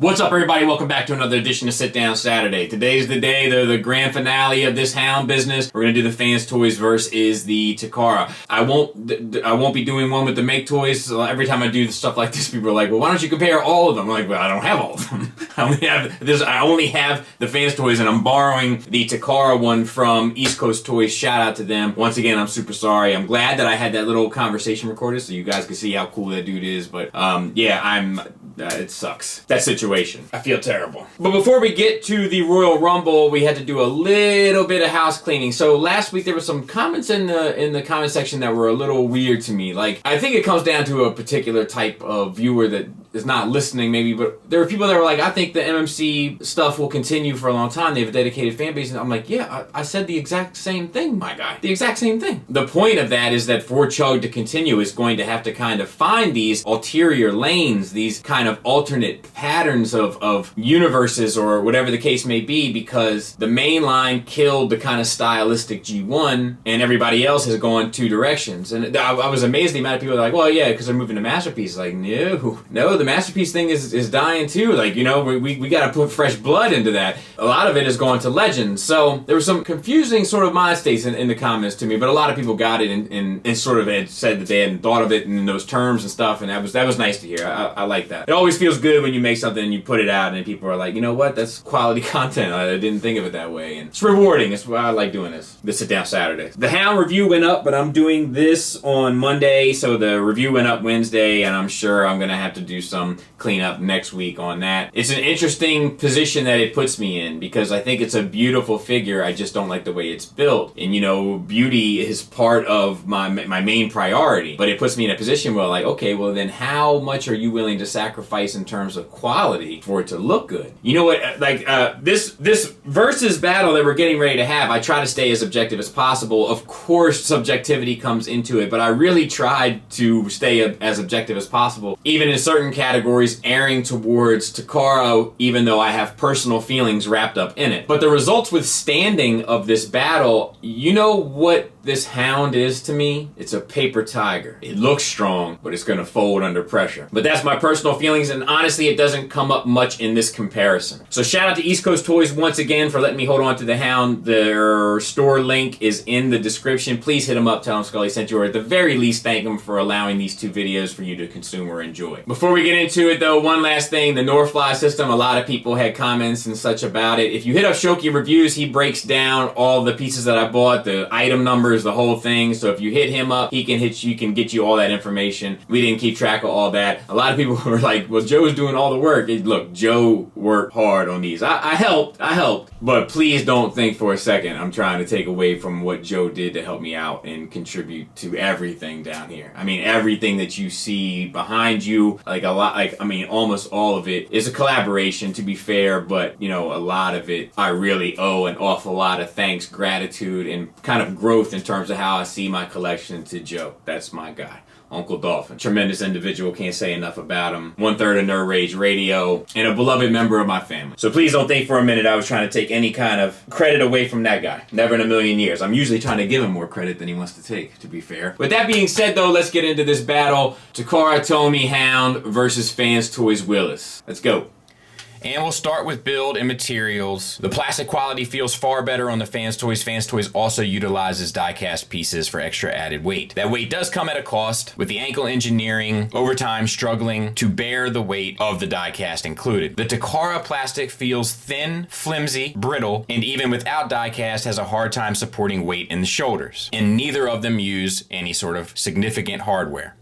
What's up, everybody? Welcome back to another edition of Sit Down Saturday. Today's the day, the grand finale of this Hound business. We're gonna do the Fanstoys versus the Takara. I won't be doing one with the Make Toys. Every time I do stuff like this, people are like, "Well, why don't you compare all of them?" I'm like, "Well, I don't have all of them. I only have the Fanstoys, and I'm borrowing the Takara one from East Coast Toys. Shout out to them. Once again, I'm super sorry. I'm glad that I had that little conversation recorded so you guys can see how cool that dude is. But yeah, it sucks. That situation. I feel terrible. But before we get to the Royal Rumble, we had to do a little bit of house cleaning. So last week there were some comments in the comment section that were a little weird to me. Like, I think it comes down to a particular type of viewer that is not listening maybe, but there were people that were like, I think the MMC stuff will continue for a long time. They have a dedicated fan base. And I'm like, yeah, I said the exact same thing, my guy. The exact same thing. The point of that is that for Chug to continue is going to have to kind of find these ulterior lanes, these kind of alternate patterns of universes or whatever the case may be, because the main line killed the kind of stylistic G1 and everybody else has gone two directions. And I was amazed the amount of people that are like, well, yeah, because they're moving to Masterpiece. Like, no, the Masterpiece thing is dying too. Like, you know, we got to put fresh blood into that. A lot of it is going to Legends. So there was some confusing sort of mind states in the comments to me, but a lot of people got it and sort of had said that they hadn't thought of it in those terms and stuff, and that was nice to hear. I like that. It always feels good when you make something and you put it out and people are like, you know what, that's quality content. I didn't think of it that way. And it's rewarding. It's why I like doing this Sit Down Saturdays. The Hound review went up, but I'm doing this on Monday, so the review went up Wednesday, and I'm sure I'm going to have to do some cleanup next week on that. It's an interesting position that it puts me in because I think it's a beautiful figure. I just don't like the way it's built. And, you know, beauty is part of my main priority, but it puts me in a position where, like, okay, well then how much are you willing to sacrifice in terms of quality for it to look good? You know what, like, this versus battle that we're getting ready to have, I try to stay as objective as possible. Of course, subjectivity comes into it, but I really tried to stay as objective as possible, even in certain categories, erring towards Takara, even though I have personal feelings wrapped up in it. But the results withstanding of this battle, you know what this Hound is to me? It's a paper tiger. It looks strong, but it's gonna fold under pressure. But that's my personal feelings, and honestly, it doesn't come up much in this comparison. So shout out to East Coast Toys once again for letting me hold on to the Hound. Their store link is in the description. Please hit them up, tell them Scully sent you, or at the very least, thank them for allowing these two videos for you to consume or enjoy. Before we get into it though, one last thing, the Northfly system, a lot of people had comments and such about it. If you hit up Shoki Reviews, he breaks down all the pieces that I bought, the item numbers, the whole thing. So if you hit him up, he can get you all that information. We didn't keep track of all that. A lot of people were like, well, Joe's doing all the work. Look, Joe worked hard on these. I helped, but please don't think for a second I'm trying to take away from what Joe did to help me out and contribute to everything down here. I mean, everything that you see behind you, almost all of it is a collaboration, to be fair, but, you know, a lot of it I really owe an awful lot of thanks, gratitude, and kind of growth in terms of how I see my collection to Joe. That's my guy. Uncle Dolphin. Tremendous individual, can't say enough about him. 1/3 of Nerd Rage Radio, and a beloved member of my family. So please don't think for a minute I was trying to take any kind of credit away from that guy. Never in a million years. I'm usually trying to give him more credit than he wants to take, to be fair. With that being said though, let's get into this battle. Takara Tomy Hound versus Fanstoys Willis. Let's go. And we'll start with build and materials. The plastic quality feels far better on the Fanstoys. Fanstoys also utilizes die-cast pieces for extra added weight. That weight does come at a cost, with the ankle engineering over time struggling to bear the weight of the die-cast included. The Takara plastic feels thin, flimsy, brittle, and even without die-cast has a hard time supporting weight in the shoulders. And neither of them use any sort of significant hardware.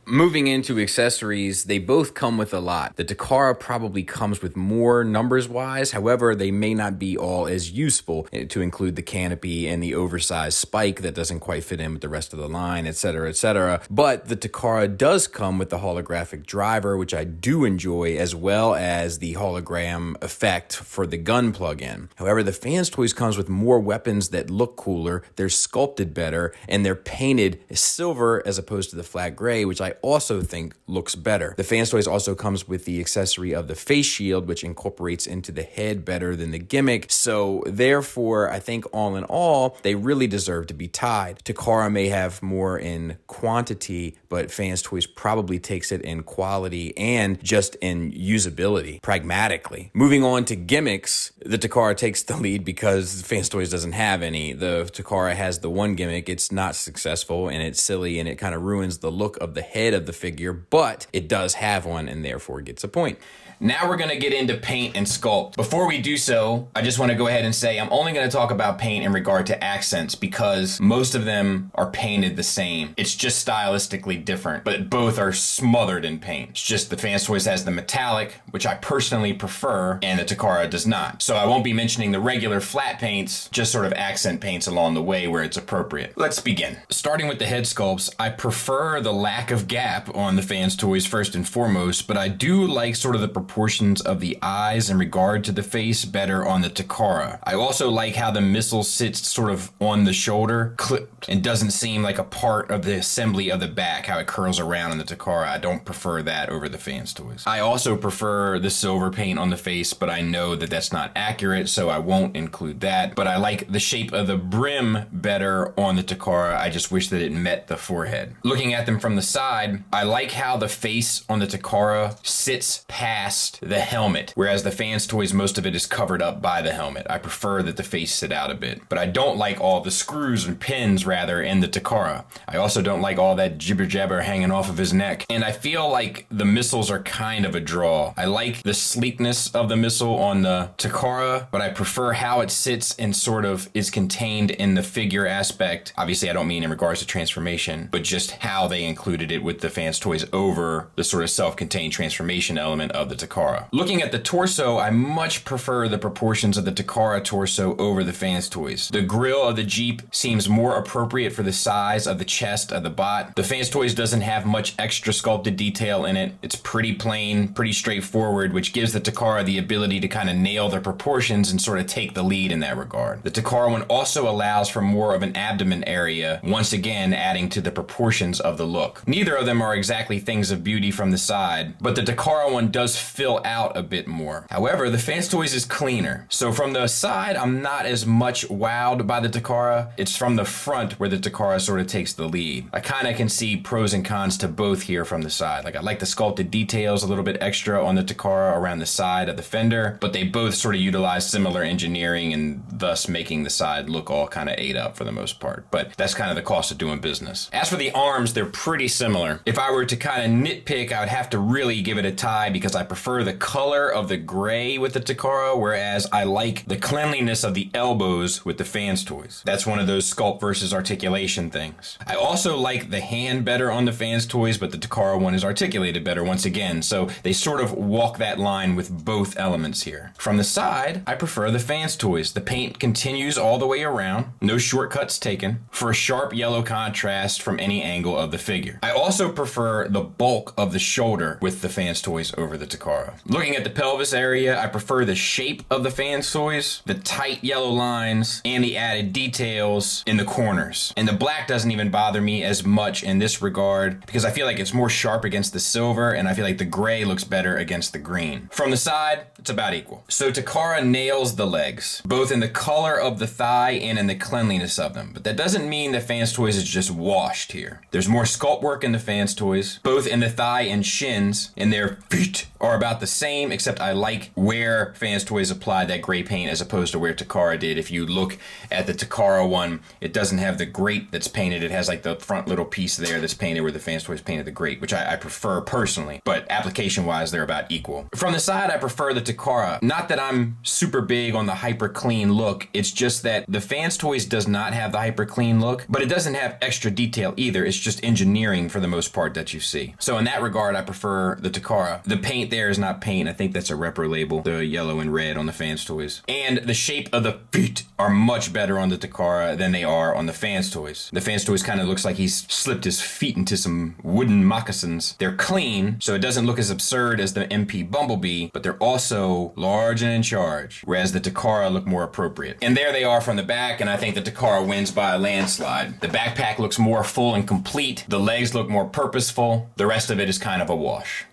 Moving into accessories, they both come with a lot. The Takara probably comes with more numbers-wise, however, they may not be all as useful, to include the canopy and the oversized spike that doesn't quite fit in with the rest of the line, etc., etc. But the Takara does come with the holographic driver, which I do enjoy, as well as the hologram effect for the gun plug-in. However, the Fanstoys comes with more weapons that look cooler, they're sculpted better, and they're painted silver as opposed to the flat gray, which I also think looks better. The Fanstoys also comes with the accessory of the face shield, which incorporates into the head better than the gimmick. So therefore, I think all in all, they really deserve to be tied. Takara may have more in quantity, but Fanstoys probably takes it in quality and just in usability, pragmatically. Moving on to gimmicks, the Takara takes the lead because Fanstoys doesn't have any. The Takara has the one gimmick. It's not successful and it's silly and it kind of ruins the look of the head of the figure, but it does have one and therefore gets a point. Now we're going to get into paint and sculpt. Before we do so, I just want to go ahead and say I'm only going to talk about paint in regard to accents because most of them are painted the same. It's just stylistically different, but both are smothered in paint. It's just the Fanstoys has the metallic, which I personally prefer, and the Takara does not. So I won't be mentioning the regular flat paints, just sort of accent paints along the way where it's appropriate. Let's begin. Starting with the head sculpts, I prefer the lack of gap on the Fanstoys first and foremost, but I do like sort of the proportions of the eyes in regard to the face better on the Takara. I also like how the missile sits sort of on the shoulder, clipped, and doesn't seem like a part of the assembly of the back, how it curls around on the Takara. I don't prefer that over the Fanstoys. I also prefer the silver paint on the face, but I know that that's not accurate, so I won't include that. But I like the shape of the brim better on the Takara. I just wish that it met the forehead. Looking at them from the side, I like how the face on the Takara sits past the helmet, whereas the Fanstoys, most of it is covered up by the helmet. I prefer that the face sit out a bit, but I don't like all the screws and pins rather in the Takara. I also don't like all that jibber jabber hanging off of his neck, and I feel like the missiles are kind of a draw. I like the sleekness of the missile on the Takara, but I prefer how it sits and sort of is contained in the figure aspect. Obviously, I don't mean in regards to transformation, but just how they included it with the Fanstoys over the sort of self-contained transformation element of the Takara. Looking at the torso, I much prefer the proportions of the Takara torso over the Fanstoys. The grille of the Jeep seems more appropriate for the size of the chest of the bot. The Fanstoys doesn't have much extra sculpted detail in it. It's pretty plain, pretty straightforward, which gives the Takara the ability to kind of nail their proportions and sort of take the lead in that regard. The Takara one also allows for more of an abdomen area, once again adding to the proportions of the look. Neither of them are exactly things of beauty from the side, but the Takara one does fill out a bit more. However, the Fanstoys is cleaner. So from the side, I'm not as much wowed by the Takara. It's from the front where the Takara sort of takes the lead. I kind of can see pros and cons to both here from the side. Like I like the sculpted details a little bit extra on the Takara around the side of the fender, but they both sort of utilize similar engineering and thus making the side look all kind of ate up for the most part. But that's kind of the cost of doing business. As for the arms, they're pretty similar. If I were to kind of nitpick, I would have to really give it a tie because I prefer the color of the gray with the Takara, whereas I like the cleanliness of the elbows with the Fanstoys. That's one of those sculpt versus articulation things. I also like the hand better on the Fanstoys, but the Takara one is articulated better once again, so they sort of walk that line with both elements here. From the side, I prefer the Fanstoys. The paint continues all the way around, no shortcuts taken, for a sharp yellow contrast from any angle of the figure. I also prefer the bulk of the shoulder with the Fanstoys over the Takara. Looking at the pelvis area, I prefer the shape of the Fanstoys, the tight yellow lines, and the added details in the corners. And the black doesn't even bother me as much in this regard because I feel like it's more sharp against the silver and I feel like the gray looks better against the green. From the side, it's about equal. So Takara nails the legs, both in the color of the thigh and in the cleanliness of them. But that doesn't mean the Fanstoys is just washed here. There's more sculpt work in the Fanstoys, both in the thigh and shins, and their feet are about the same, except I like where Fanstoys applied that gray paint as opposed to where Takara did. If you look at the Takara one, it doesn't have the grate that's painted. It has like the front little piece there that's painted where the Fanstoys painted the grate, which I prefer personally, but application-wise, they're about equal. From the side, I prefer the Takara. Not that I'm super big on the hyper clean look, it's just that the Fanstoys does not have the hyper clean look, but it doesn't have extra detail either. It's just engineering for the most part that you see. So in that regard, I prefer the Takara. The paint there is not paint. I think that's a repro label, the yellow and red on the Fanstoys. And the shape of the feet are much better on the Takara than they are on the Fanstoys. The Fanstoys kind of looks like he's slipped his feet into some wooden moccasins. They're clean, so it doesn't look as absurd as the MP Bumblebee, but they're also large and in charge, whereas the Takara look more appropriate. And there they are from the back, and I think the Takara wins by a landslide. The backpack looks more full and complete. The legs look more purposeful. The rest of it is kind of a wash.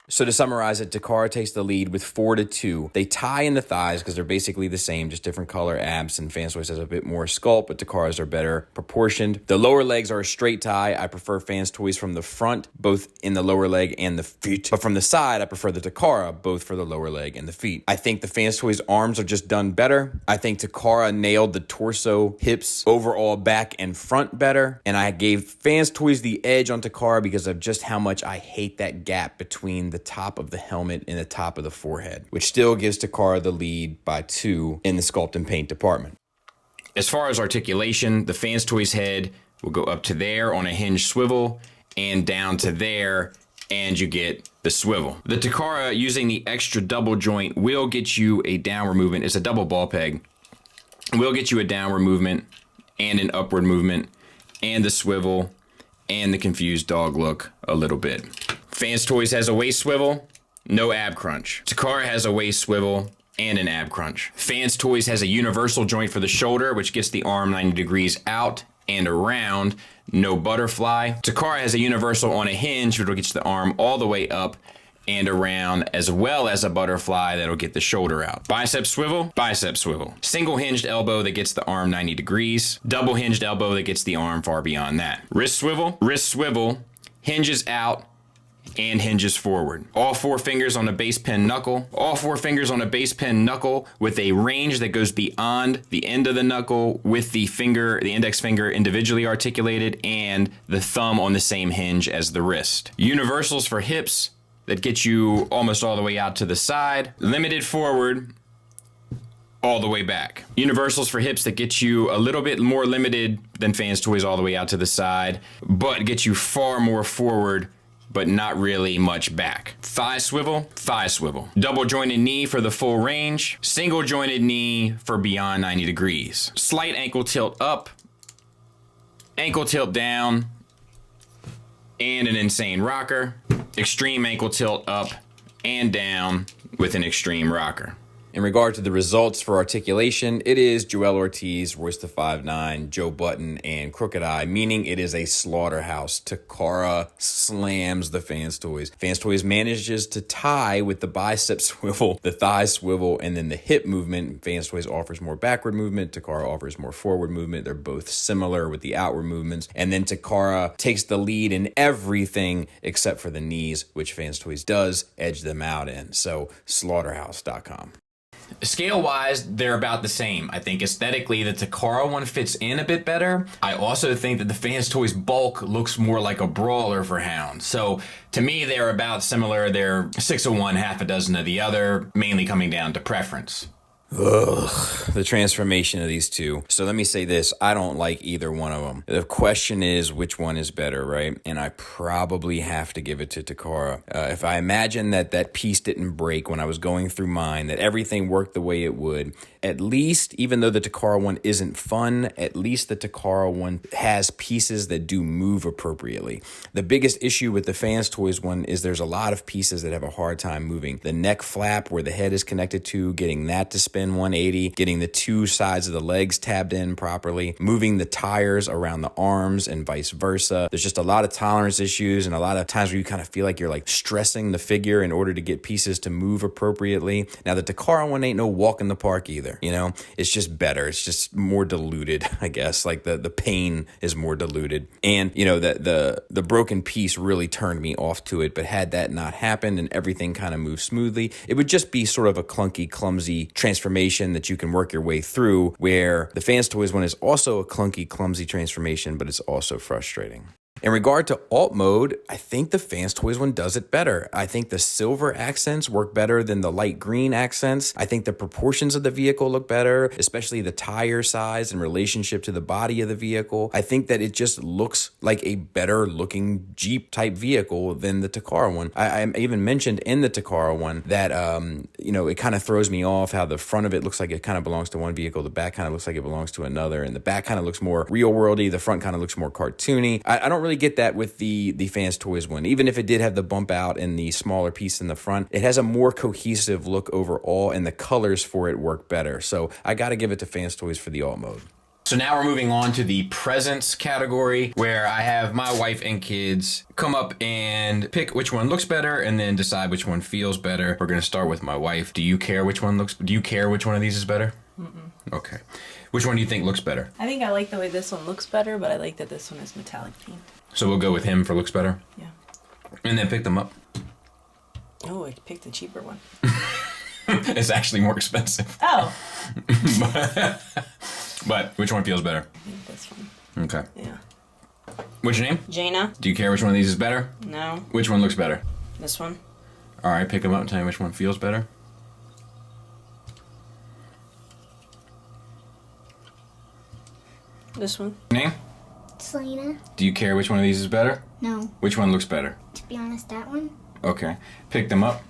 So to summarize it, Takara takes the lead with 4-2. They tie in the thighs because they're basically the same, just different color abs, and Fanstoys has a bit more sculpt, but Takara's are better proportioned. The lower legs are a straight tie. I prefer Fanstoys from the front, both in the lower leg and the feet. But from the side, I prefer the Takara, both for the lower leg and the feet. I think the Fanstoys' arms are just done better. I think Takara nailed the torso, hips, overall back and front better. And I gave Fanstoys the edge on Takara because of just how much I hate that gap between the top of the helmet and the top of the forehead, which still gives Takara the lead by 2 in the sculpt and paint department. As far as articulation, the Fanstoys head will go up to there on a hinge swivel and down to there, and you get the swivel. The Takara, using the extra double joint, will get you a downward movement. It's a double ball peg. Will get you a downward movement and an upward movement and the swivel and the confused dog look a little bit. Fanstoys has a waist swivel, no ab crunch. Takara has a waist swivel and an ab crunch. Fanstoys has a universal joint for the shoulder, which gets the arm 90 degrees out and around, no butterfly. Takara has a universal on a hinge, which gets the arm all the way up and around, as well as a butterfly that'll get the shoulder out. Bicep swivel, bicep swivel. Single hinged elbow that gets the arm 90 degrees. Double hinged elbow that gets the arm far beyond that. Wrist swivel, hinges out, and hinges forward. All 4 fingers on a base pin knuckle. All 4 fingers on a base pin knuckle with a range that goes beyond the end of the knuckle with the index finger individually articulated and the thumb on the same hinge as the wrist. Universals for hips that get you almost all the way out to the side. Limited forward, all the way back. Universals for hips that get you a little bit more limited than Fanstoys all the way out to the side, but get you far more forward, but not really much back. Thigh swivel, double jointed knee for the full range, single jointed knee for beyond 90 degrees. Slight ankle tilt up, ankle tilt down, and an insane rocker. Extreme ankle tilt up and down with an extreme rocker. In regard to the results for articulation, it is Joel Ortiz, Royce the 5'9", Joe Button, and Crooked Eye, meaning it is a slaughterhouse. Takara slams the Fanstoys. Fanstoys manages to tie with the bicep swivel, the thigh swivel, and then the hip movement. Fanstoys offers more backward movement. Takara offers more forward movement. They're both similar with the outward movements. And then Takara takes the lead in everything except for the knees, which Fanstoys does edge them out in. So, slaughterhouse.com. Scale-wise, they're about the same. I think aesthetically, the Takara one fits in a bit better. I also think that the Fanstoys bulk looks more like a brawler for Hound. So, to me, they're about similar. They're 6 of one, half a dozen of the other, mainly coming down to preference. Ugh, the transformation of these two. So let me say this, I don't like either one of them. The question is which one is better, right? And I probably have to give it to Takara. If I imagine that piece didn't break when I was going through mine, that everything worked the way it would, at least, even though the Takara one isn't fun, at least the Takara one has pieces that do move appropriately. The biggest issue with the Fanstoys one is there's a lot of pieces that have a hard time moving. The neck flap where the head is connected to, getting that to spin 180, getting the 2 sides of the legs tabbed in properly, moving the tires around the arms and vice versa. There's just a lot of tolerance issues and a lot of times where you kind of feel like you're like stressing the figure in order to get pieces to move appropriately. Now the Takara one ain't no walk in the park either. You know, it's just better. It's just more diluted, I guess. Like the pain is more diluted. And, you know, the broken piece really turned me off to it. But had that not happened and everything kind of moved smoothly, it would just be sort of a clunky, clumsy transformation that you can work your way through, where the Fanstoys one is also a clunky, clumsy transformation, but it's also frustrating. In regard to alt mode, I think the Fanstoys one does it better. I think the silver accents work better than the light green accents. I think the proportions of the vehicle look better, especially the tire size in relationship to the body of the vehicle. I think that it just looks like a better looking Jeep type vehicle than the Takara one. I even mentioned in the Takara one that, it kind of throws me off how the front of it looks like it kind of belongs to one vehicle. The back kind of looks like it belongs to another. And the back kind of looks more real worldy. The front kind of looks more cartoony. I don't really get that with the Fanstoys one. Even if it did have the bump out and the smaller piece in the front, it has a more cohesive look overall and the colors for it work better. So I got to give it to Fanstoys for the alt mode. So now we're moving on to the presents category, where I have my wife and kids come up and pick which one looks better and then decide which one feels better. We're going to start with my wife. Do you care which one of these is better? Mm-mm. Okay. Which one do you think looks better? I think I like the way this one looks better, but I like that this one is metallic pink. So we'll go with him for looks better? Yeah. And then pick them up. Oh, I picked the cheaper one. It's actually more expensive. Oh. But which one feels better? I think this one. Okay. Yeah. What's your name? Jaina. Do you care which one of these is better? No. Which one looks better? This one. All right, pick them up and tell me which one feels better. This one. Name? Selena. Do you care which one of these is better? No. Which one looks better? To be honest, that one. Okay. Pick them up.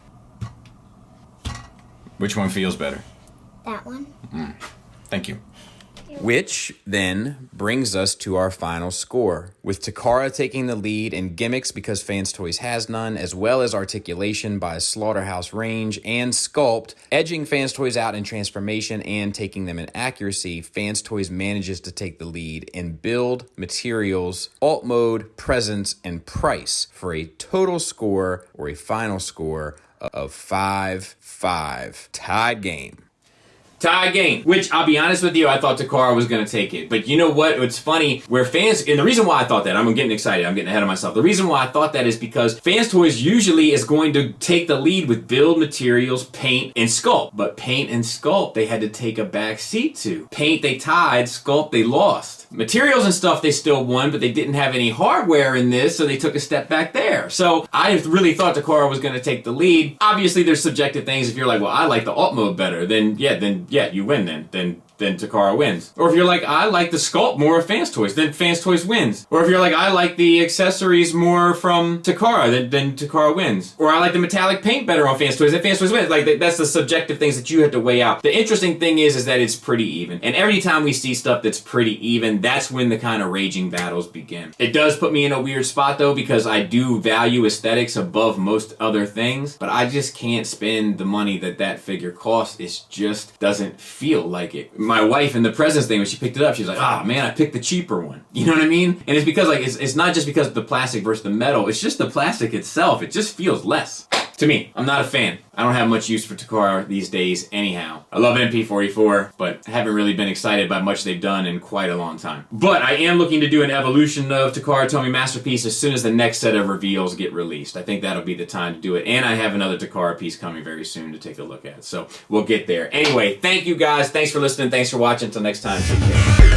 Which one feels better? That one. Thank you. Which then brings us to our final score, with Takara taking the lead in gimmicks because Fanstoys has none, as well as articulation by Slaughterhouse Range and Sculpt, edging Fanstoys out in transformation and taking them in accuracy. Fanstoys manages to take the lead in build, materials, alt mode, presence, and price for a total score or a final score of 5-5. Tied game. Tie game, which I'll be honest with you, I thought Takara was going to take it. But you know what? It's funny where fans, and the reason why I thought that, I'm getting excited, I'm getting ahead of myself. The reason why I thought that is because Fanstoys usually is going to take the lead with build, materials, paint, and sculpt. But paint and sculpt, they had to take a back seat to. Paint, they tied, sculpt, they lost. Materials and stuff, they still won, but they didn't have any hardware in this, so they took a step back there. So I really thought Takara was going to take the lead. Obviously, there's subjective things. If you're like, well, I like the alt mode better, then you win then Takara wins. Or if you're like, I like the sculpt more of Fanstoys, then Fanstoys wins. Or if you're like, I like the accessories more from Takara, then Takara wins. Or I like the metallic paint better on Fanstoys, then Fanstoys wins. Like, that's the subjective things that you have to weigh out. The interesting thing is that it's pretty even. And every time we see stuff that's pretty even, that's when the kind of raging battles begin. It does put me in a weird spot though, because I do value aesthetics above most other things, but I just can't spend the money that figure costs. It just doesn't feel like it. My wife in the presents thing, when she picked it up, she's like, "Ah, man, I picked the cheaper one." You know what I mean? And it's because it's not just because of the plastic versus the metal. It's just the plastic itself. It just feels less. To me, I'm not a fan. I don't have much use for Takara these days anyhow. I love MP44, but I haven't really been excited by much they've done in quite a long time. But I am looking to do an evolution of Takara Tomy Masterpiece as soon as the next set of reveals get released. I think that'll be the time to do it. And I have another Takara piece coming very soon to take a look at. So we'll get there. Anyway, thank you guys. Thanks for listening. Thanks for watching. Until next time, take care.